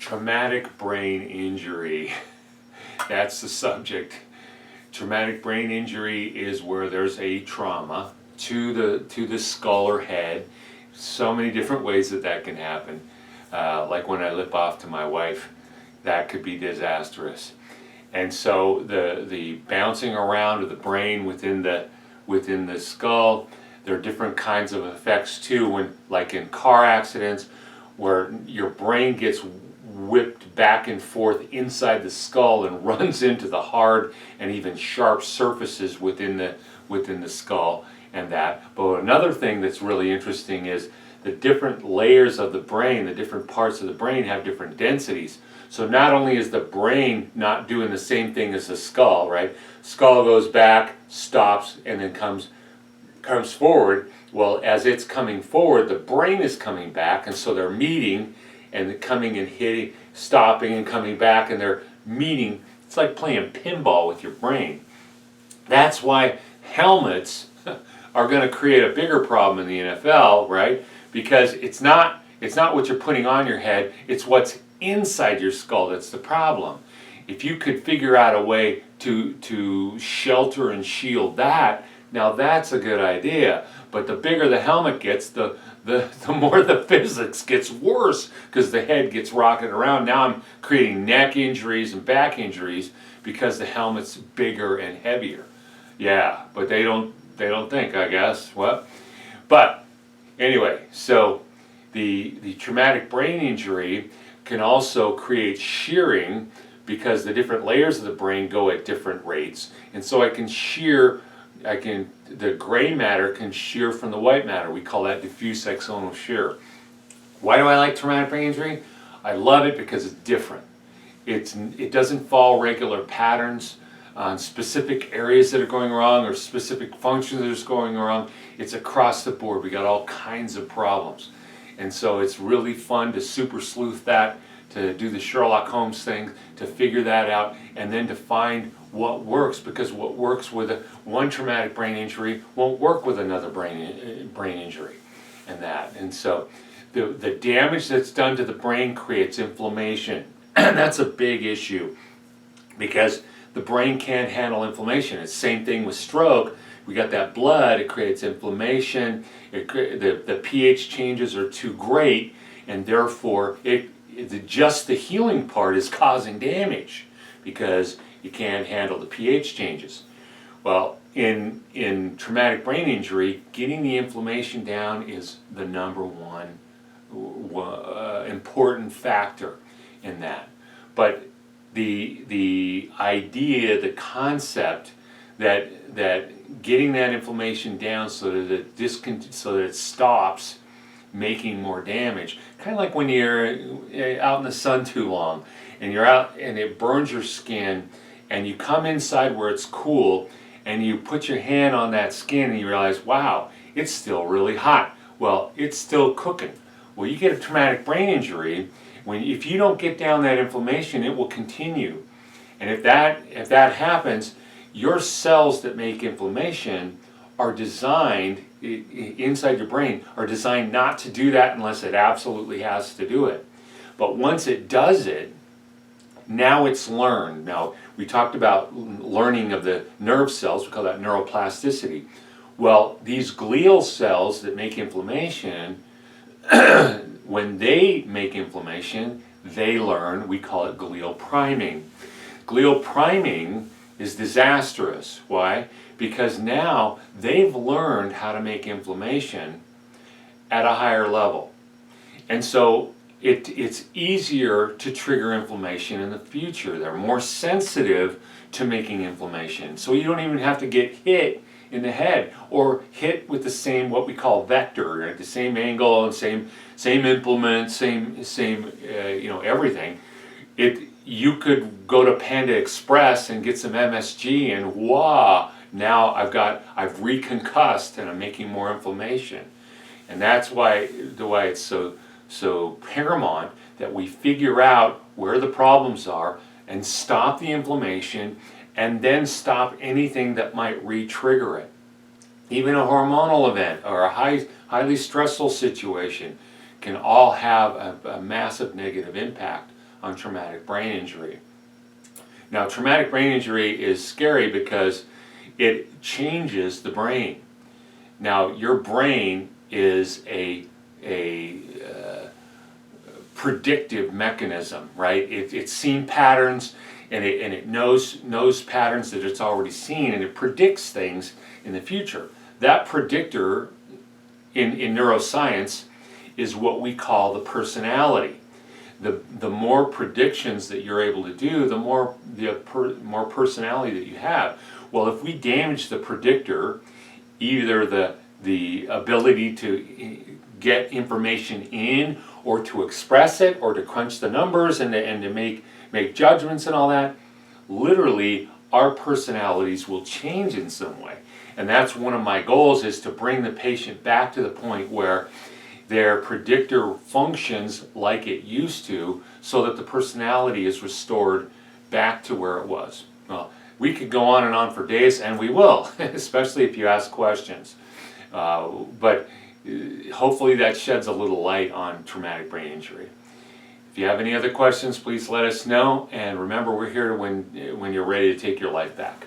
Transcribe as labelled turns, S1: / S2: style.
S1: Traumatic brain injury. That's the subject. Traumatic brain injury is where there's a trauma to the skull or head. So many different ways that can happen. Like when I lip off to my wife, that could be disastrous. And so the bouncing around of the brain within the skull, there are different kinds of effects too. When, like in car accidents, where your brain gets whipped back and forth inside the skull and runs into the hard and even sharp surfaces within the skull and that. But another thing that's really interesting is the different layers of the brain, the different parts of the brain have different densities. So not only is the brain not doing the same thing as the skull, right? Skull goes back, stops, and then comes forward. Well, as it's coming forward, the brain is coming back, and so they're meeting and coming and hitting, stopping and coming back, and they're meeting. It's like playing pinball with your brain. That's why helmets are going to create a bigger problem in the NFL, right? Because it's not what you're putting on your head, it's what's inside your skull that's the problem. If you could figure out a way to shelter and shield that, now that's a good idea. But the bigger the helmet gets, the more the physics gets worse, because the head gets rocketed around. Now I'm creating neck injuries and back injuries because the helmet's bigger and heavier. Yeah, but they don't think, I guess. What? But anyway, so the traumatic brain injury can also create shearing because the different layers of the brain go at different rates. And so the gray matter can shear from the white matter. We call that diffuse axonal shear. Why do I like traumatic brain injury? I love it because it's different. It doesn't follow regular patterns on specific areas that are going wrong or specific functions that are going wrong. It's across the board. We got all kinds of problems. And so it's really fun to super sleuth that, to do the Sherlock Holmes thing, to figure that out, and then to find what works, because what works with one traumatic brain injury won't work with another brain injury and that. And so the damage that's done to the brain creates inflammation. And that's a big issue because the brain can't handle inflammation. It's the same thing with stroke. We got that blood, it creates inflammation, the pH changes are too great, and therefore just the healing part is causing damage because you can't handle the pH changes. Well, in traumatic brain injury, getting the inflammation down is the number one important factor in that. But the idea, the concept that getting that inflammation down so that it stops making more damage, kind of like when you're out in the sun too long and you're out and it burns your skin, and you come inside where it's cool and you put your hand on that skin and you realize, wow, it's still really hot. Well, it's still cooking. Well, you get a traumatic brain injury, if you don't get down that inflammation, it will continue. And if that happens, your cells that make inflammation are designed inside your brain are designed not to do that unless it absolutely has to do it. But once it does it, now it's learned. Now, we talked about learning of the nerve cells, we call that neuroplasticity. Well, these glial cells that make inflammation, when they make inflammation, they learn, we call it glial priming. Glial priming is disastrous. Why? Because now they've learned how to make inflammation at a higher level. And so it's easier to trigger inflammation in the future. They're more sensitive to making inflammation. So you don't even have to get hit in the head or hit with the same, what we call vector, right? The same angle and same implement, same everything. You could go to Panda Express and get some MSG and now I've reconcussed and I'm making more inflammation. And that's why it's so paramount that we figure out where the problems are and stop the inflammation and then stop anything that might re-trigger it. Even a hormonal event or a highly stressful situation can all have a massive negative impact on traumatic brain injury. Now, traumatic brain injury is scary because it changes the brain. Now, your brain is a predictive mechanism, right? It's seen patterns, and it knows patterns that it's already seen, and it predicts things in the future. That predictor in neuroscience is what we call the personality. The more predictions that you're able to do, the more personality that you have. Well, if we damage the predictor, either the ability to get information in, or to express it, or to crunch the numbers and to make judgments and all that, literally our personalities will change in some way. And that's one of my goals, is to bring the patient back to the point where their predictor functions like it used to, so that the personality is restored back to where it was. Well, we could go on and on for days, and we will, especially if you ask questions. But hopefully that sheds a little light on traumatic brain injury. If you have any other questions, please let us know, and remember, we're here when you're ready to take your life back.